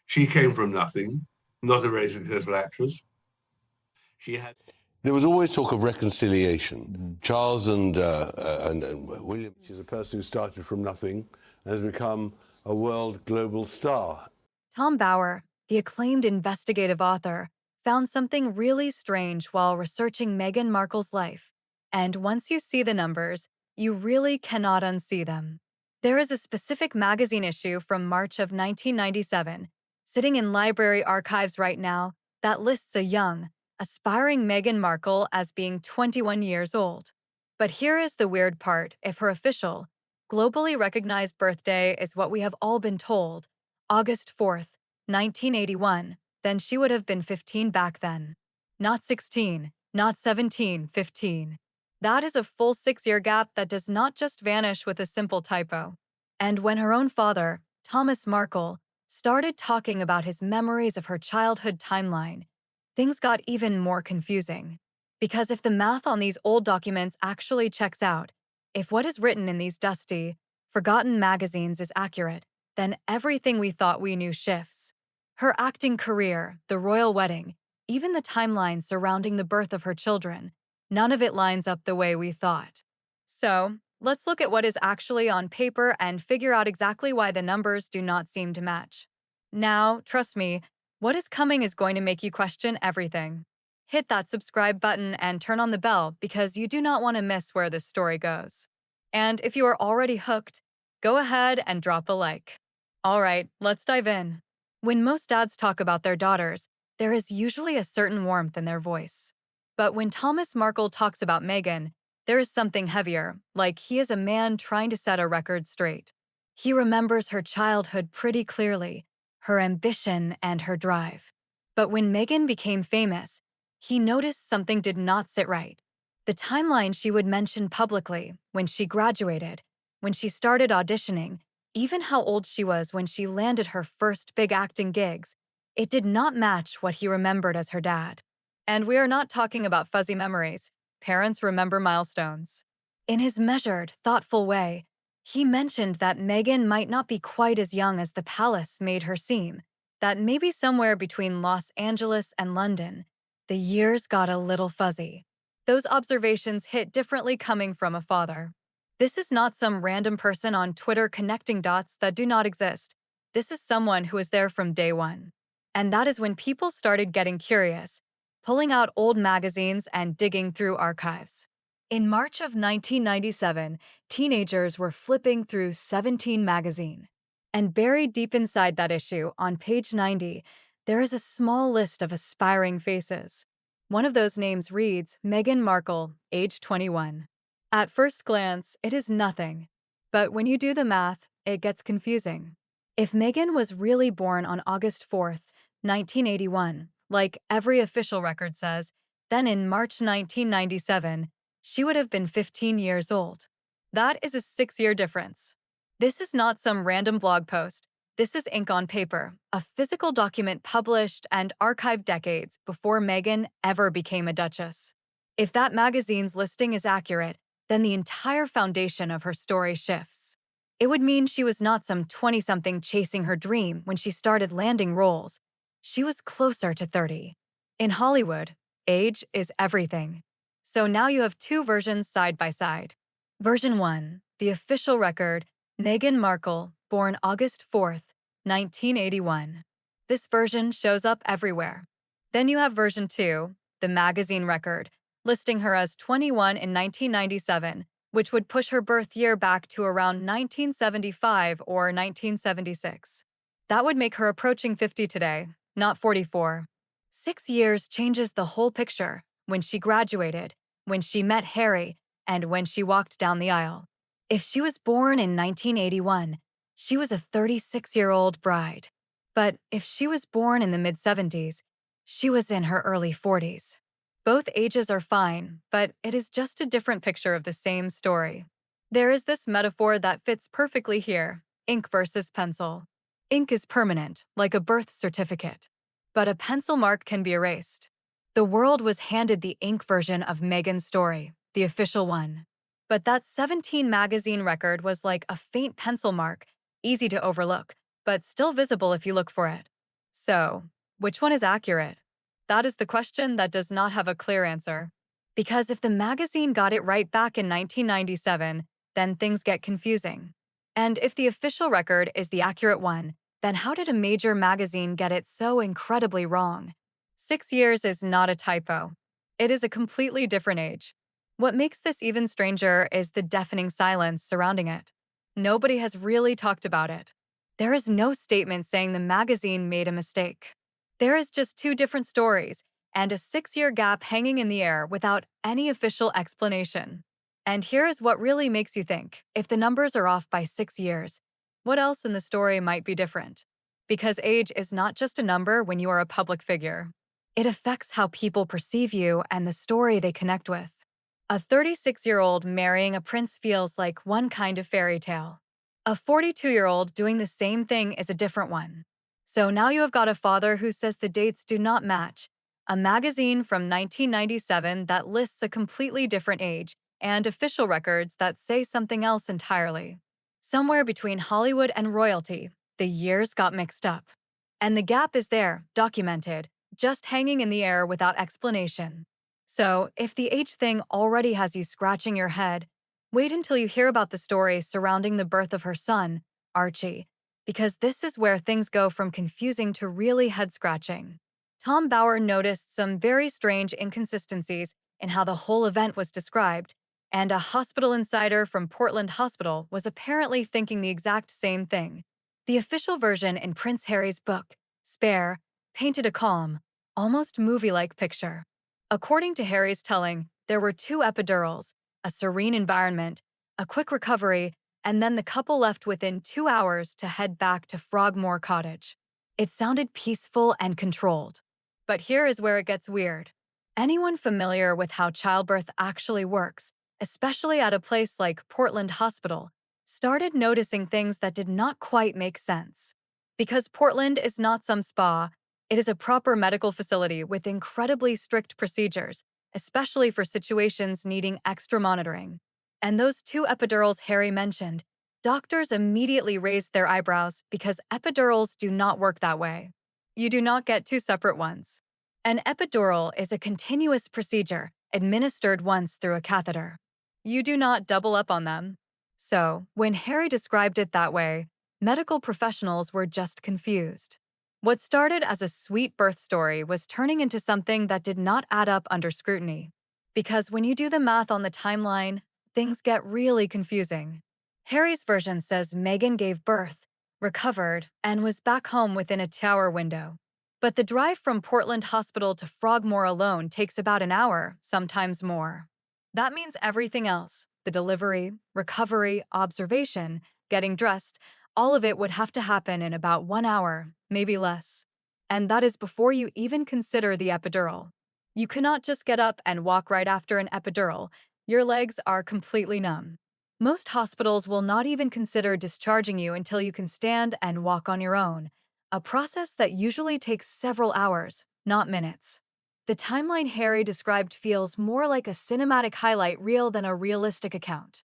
She came from nothing, not a very successful actress. She had. There was always talk of reconciliation. Charles and William. She's a person who started from nothing and has become a world global star. Tom Bower, the acclaimed investigative author, found something really strange while researching Meghan Markle's life. And once you see the numbers, you really cannot unsee them. There is a specific magazine issue from March of 1997, sitting in library archives right now, that lists a young, aspiring Meghan Markle as being 21 years old. But here is the weird part: if her official, globally recognized birthday is what we have all been told, August 4th, 1981, then she would have been 15 back then. Not 16, not 17, 15. That is a full 6-year gap that does not just vanish with a simple typo. And when her own father, Thomas Markle, started talking about his memories of her childhood timeline, things got even more confusing. Because if the math on these old documents actually checks out, if what is written in these dusty, forgotten magazines is accurate, then everything we thought we knew shifts. Her acting career, the royal wedding, even the timeline surrounding the birth of her children, none of it lines up the way we thought. So, let's look at what is actually on paper and figure out exactly why the numbers do not seem to match. Now, trust me, what is coming is going to make you question everything. Hit that subscribe button and turn on the bell because you do not want to miss where this story goes. And if you are already hooked, go ahead and drop a like. All right, let's dive in. When most dads talk about their daughters, there is usually a certain warmth in their voice. But when Thomas Markle talks about Meghan, there is something heavier, like he is a man trying to set a record straight. He remembers her childhood pretty clearly, her ambition and her drive. But when Meghan became famous, he noticed something did not sit right. The timeline she would mention publicly, when she graduated, when she started auditioning, even how old she was when she landed her first big acting gigs, it did not match what he remembered as her dad. And we are not talking about fuzzy memories. Parents remember milestones. In his measured, thoughtful way, he mentioned that Meghan might not be quite as young as the palace made her seem, that maybe somewhere between Los Angeles and London, the years got a little fuzzy. Those observations hit differently coming from a father. This is not some random person on Twitter connecting dots that do not exist. This is someone who was there from day one. And that is when people started getting curious, pulling out old magazines and digging through archives. In March of 1997, teenagers were flipping through 17 magazine. And buried deep inside that issue, on page 90, there is a small list of aspiring faces. One of those names reads Meghan Markle, age 21. At first glance, it is nothing. But when you do the math, it gets confusing. If Meghan was really born on August 4th, 1981, like every official record says, then in March 1997, she would have been 15 years old. That is a 6-year difference. This is not some random blog post. This is ink on paper, a physical document published and archived decades before Meghan ever became a duchess. If that magazine's listing is accurate, then the entire foundation of her story shifts. It would mean she was not some 20-something chasing her dream when she started landing roles. She was closer to 30. In Hollywood, age is everything. So now you have two versions side by side. Version 1, the official record, Meghan Markle, born August 4th, 1981. This version shows up everywhere. Then you have version 2, the magazine record, listing her as 21 in 1997, which would push her birth year back to around 1975 or 1976. That would make her approaching 50 today, not 44. 6 years changes the whole picture: when she graduated, when she met Harry, and when she walked down the aisle. If she was born in 1981, she was a 36-year-old bride. But if she was born in the mid-70s, she was in her early 40s. Both ages are fine, but it is just a different picture of the same story. There is this metaphor that fits perfectly here: ink versus pencil. Ink is permanent, like a birth certificate. But a pencil mark can be erased. The world was handed the ink version of Meghan's story, the official one. But that 17 magazine record was like a faint pencil mark, easy to overlook, but still visible if you look for it. So, which one is accurate? That is the question that does not have a clear answer. Because if the magazine got it right back in 1997, then things get confusing. And if the official record is the accurate one, then how did a major magazine get it so incredibly wrong? 6 years is not a typo. It is a completely different age. What makes this even stranger is the deafening silence surrounding it. Nobody has really talked about it. There is no statement saying the magazine made a mistake. There is just two different stories and a 6 year gap hanging in the air without any official explanation. And here is what really makes you think if the numbers are off by 6 years, what else in the story might be different? Because age is not just a number when you are a public figure. It affects how people perceive you and the story they connect with. A 36-year-old marrying a prince feels like one kind of fairy tale. A 42-year-old doing the same thing is a different one. So now you have got a father who says the dates do not match, a magazine from 1997 that lists a completely different age, and official records that say something else entirely. Somewhere between Hollywood and royalty, the years got mixed up. And the gap is there, documented, just hanging in the air without explanation. So, if the age thing already has you scratching your head, wait until you hear about the story surrounding the birth of her son, Archie, because this is where things go from confusing to really head-scratching. Tom Bauer noticed some very strange inconsistencies in how the whole event was described, and a hospital insider from Portland Hospital was apparently thinking the exact same thing. The official version in Prince Harry's book, Spare, painted a calm, almost movie-like picture. According to Harry's telling, there were 2 epidurals, a serene environment, a quick recovery, and then the couple left within 2 hours to head back to Frogmore Cottage. It sounded peaceful and controlled. But here is where it gets weird. Anyone familiar with how childbirth actually works, especially at a place like Portland Hospital, started noticing things that did not quite make sense. Because Portland is not some spa, it is a proper medical facility with incredibly strict procedures, especially for situations needing extra monitoring. And those 2 epidurals Harry mentioned, doctors immediately raised their eyebrows because epidurals do not work that way. You do not get 2 separate ones. An epidural is a continuous procedure administered once through a catheter. You do not double up on them. So, when Harry described it that way, medical professionals were just confused. What started as a sweet birth story was turning into something that did not add up under scrutiny. Because when you do the math on the timeline, things get really confusing. Harry's version says Meghan gave birth, recovered, and was back home within a 2-hour window. But the drive from Portland Hospital to Frogmore alone takes about an hour, sometimes more. That means everything else, the delivery, recovery, observation, getting dressed, all of it would have to happen in about 1 hour, maybe less. And that is before you even consider the epidural. You cannot just get up and walk right after an epidural. Your legs are completely numb. Most hospitals will not even consider discharging you until you can stand and walk on your own, a process that usually takes several hours, not minutes. The timeline Harry described feels more like a cinematic highlight reel than a realistic account.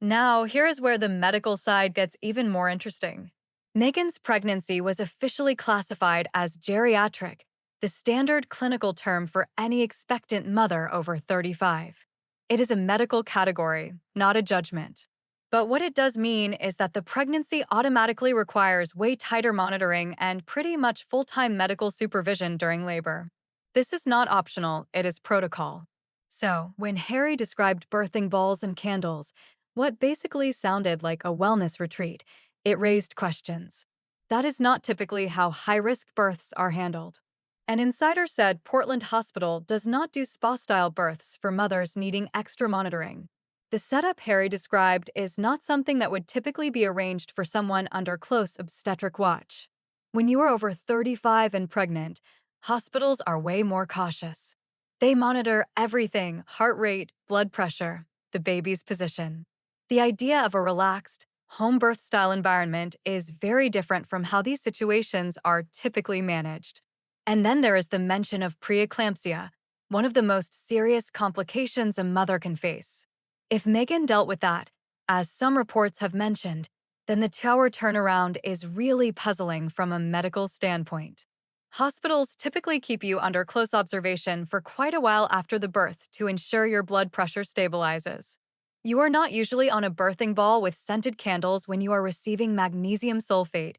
Now, here is where the medical side gets even more interesting. Meghan's pregnancy was officially classified as geriatric, the standard clinical term for any expectant mother over 35. It is a medical category, not a judgment. But what it does mean is that the pregnancy automatically requires way tighter monitoring and pretty much full-time medical supervision during labor. This is not optional, it is protocol. So, when Harry described birthing balls and candles, what basically sounded like a wellness retreat, it raised questions. That is not typically how high-risk births are handled. An insider said Portland Hospital does not do spa-style births for mothers needing extra monitoring. The setup Harry described is not something that would typically be arranged for someone under close obstetric watch. When you are over 35 and pregnant, hospitals are way more cautious. They monitor everything: heart rate, blood pressure, the baby's position. The idea of a relaxed, home birth style environment is very different from how these situations are typically managed. And then there is the mention of preeclampsia, one of the most serious complications a mother can face. If Meghan dealt with that, as some reports have mentioned, then the 2-hour turnaround is really puzzling from a medical standpoint. Hospitals typically keep you under close observation for quite a while after the birth to ensure your blood pressure stabilizes. You are not usually on a birthing ball with scented candles when you are receiving magnesium sulfate.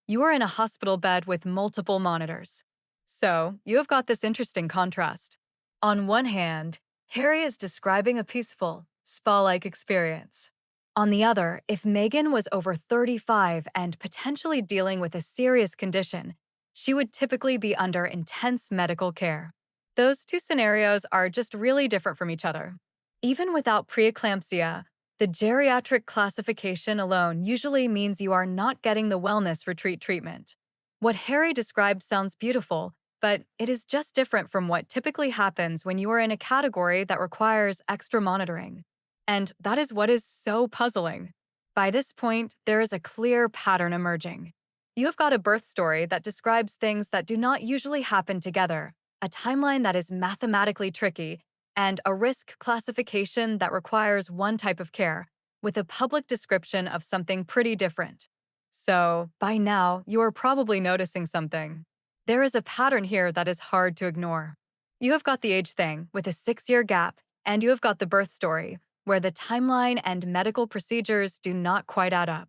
You are in a hospital bed with multiple monitors. So, you have got this interesting contrast. On one hand, Harry is describing a peaceful, spa-like experience. On the other, if Meghan was over 35 and potentially dealing with a serious condition, she would typically be under intense medical care. Those two scenarios are just really different from each other. Even without preeclampsia, the geriatric classification alone usually means you are not getting the wellness retreat treatment. What Harry described sounds beautiful, but it is just different from what typically happens when you are in a category that requires extra monitoring. And that is what is so puzzling. By this point, there is a clear pattern emerging. You have got a birth story that describes things that do not usually happen together, a timeline that is mathematically tricky, and a risk classification that requires one type of care, with a public description of something pretty different. So, by now, you are probably noticing something. There is a pattern here that is hard to ignore. You have got the age thing, with a 6-year gap, and you have got the birth story, where the timeline and medical procedures do not quite add up.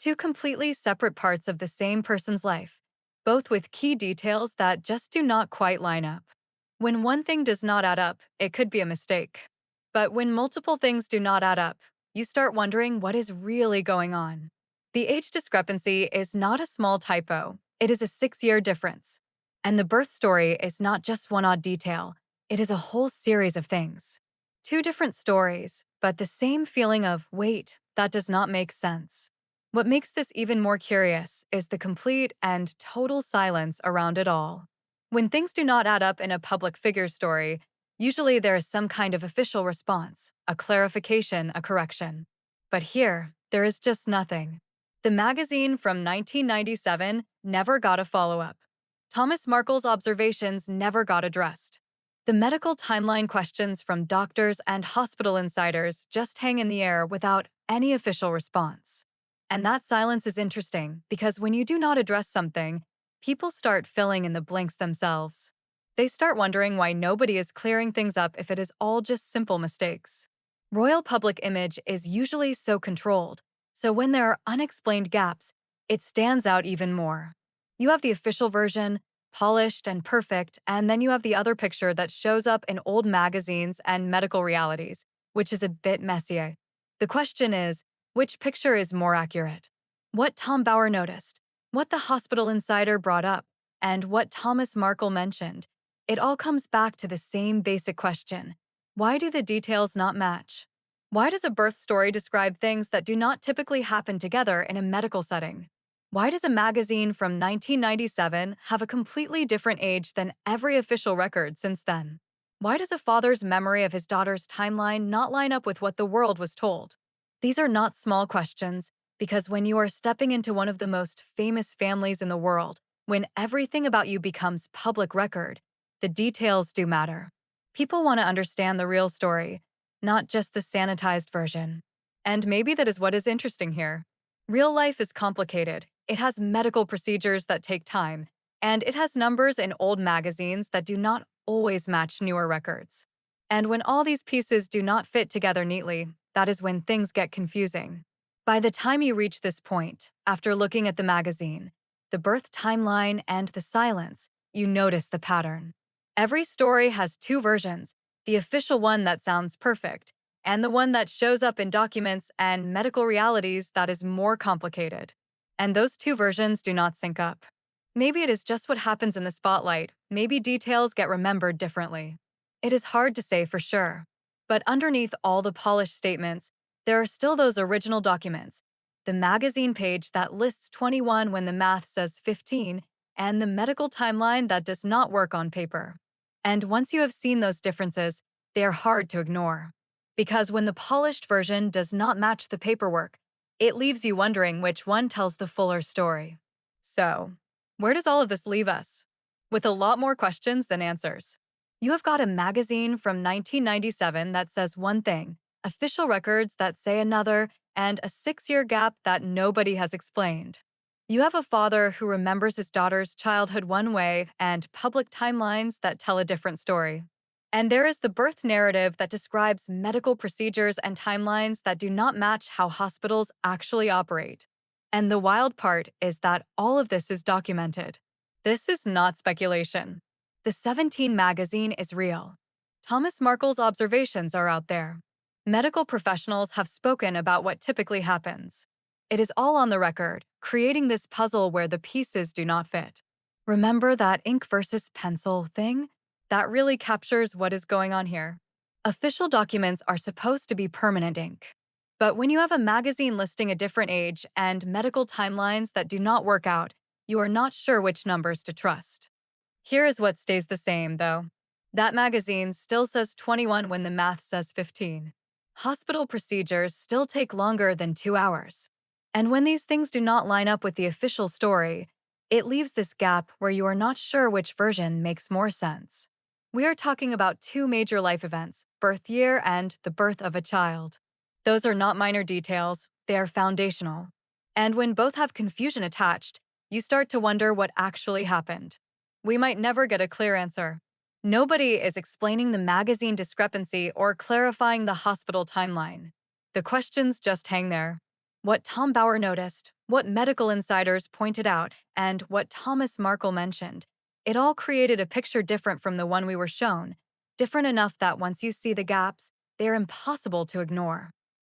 Two completely separate parts of the same person's life, both with key details that just do not quite line up. When one thing does not add up, it could be a mistake. But when multiple things do not add up, you start wondering what is really going on. The age discrepancy is not a small typo, it is a 6-year difference. And the birth story is not just one odd detail, it is a whole series of things. Two different stories, but the same feeling of, wait, that does not make sense. What makes this even more curious is the complete and total silence around it all. When things do not add up in a public figure story, usually there is some kind of official response, a clarification, a correction. But here, there is just nothing. The magazine from 1997 never got a follow-up. Thomas Markle's observations never got addressed. The medical timeline questions from doctors and hospital insiders just hang in the air without any official response. And that silence is interesting because when you do not address something, people start filling in the blanks themselves. They start wondering why nobody is clearing things up if it is all just simple mistakes. Royal public image is usually so controlled, so when there are unexplained gaps, it stands out even more. You have the official version, polished and perfect, and then you have the other picture that shows up in old magazines and medical realities, which is a bit messier. The question is, which picture is more accurate? What Tom Bauer noticed, what the hospital insider brought up, and what Thomas Markle mentioned, it all comes back to the same basic question. Why do the details not match? Why does a birth story describe things that do not typically happen together in a medical setting? Why does a magazine from 1997 have a completely different age than every official record since then? Why does a father's memory of his daughter's timeline not line up with what the world was told? These are not small questions, because when you are stepping into one of the most famous families in the world, when everything about you becomes public record, the details do matter. People want to understand the real story, not just the sanitized version. And maybe that is what is interesting here. Real life is complicated. It has medical procedures that take time, and it has numbers in old magazines that do not always match newer records. And when all these pieces do not fit together neatly, that is when things get confusing. By the time you reach this point, after looking at the magazine, the birth timeline, and the silence, you notice the pattern. Every story has two versions, the official one that sounds perfect, and the one that shows up in documents and medical realities that is more complicated. And those two versions do not sync up. Maybe it is just what happens in the spotlight, maybe details get remembered differently. It is hard to say for sure. But underneath all the polished statements, there are still those original documents, the magazine page that lists 21 when the math says 15, and the medical timeline that does not work on paper. And once you have seen those differences, they are hard to ignore. Because when the polished version does not match the paperwork, it leaves you wondering which one tells the fuller story. So, where does all of this leave us? With a lot more questions than answers. You have got a magazine from 1997 that says one thing, official records that say another, and a 6-year gap that nobody has explained. You have a father who remembers his daughter's childhood one way and public timelines that tell a different story. And there is the birth narrative that describes medical procedures and timelines that do not match how hospitals actually operate. And the wild part is that all of this is documented. This is not speculation. The 17 magazine is real. Thomas Markle's observations are out there. Medical professionals have spoken about what typically happens. It is all on the record, creating this puzzle where the pieces do not fit. Remember that ink versus pencil thing? That really captures what is going on here. Official documents are supposed to be permanent ink. But when you have a magazine listing a different age and medical timelines that do not work out, you are not sure which numbers to trust. Here is what stays the same, though. That magazine still says 21 when the math says 15. Hospital procedures still take longer than 2 hours. And when these things do not line up with the official story, it leaves this gap where you are not sure which version makes more sense. We are talking about two major life events, birth year and the birth of a child. Those are not minor details, they are foundational. And when both have confusion attached, you start to wonder what actually happened. We might never get a clear answer. Nobody is explaining the magazine discrepancy or clarifying the hospital timeline. The questions just hang there. What Tom Bauer noticed, what medical insiders pointed out, and what Thomas Markle mentioned, it all created a picture different from the one we were shown, different enough that once you see the gaps, they are impossible to ignore.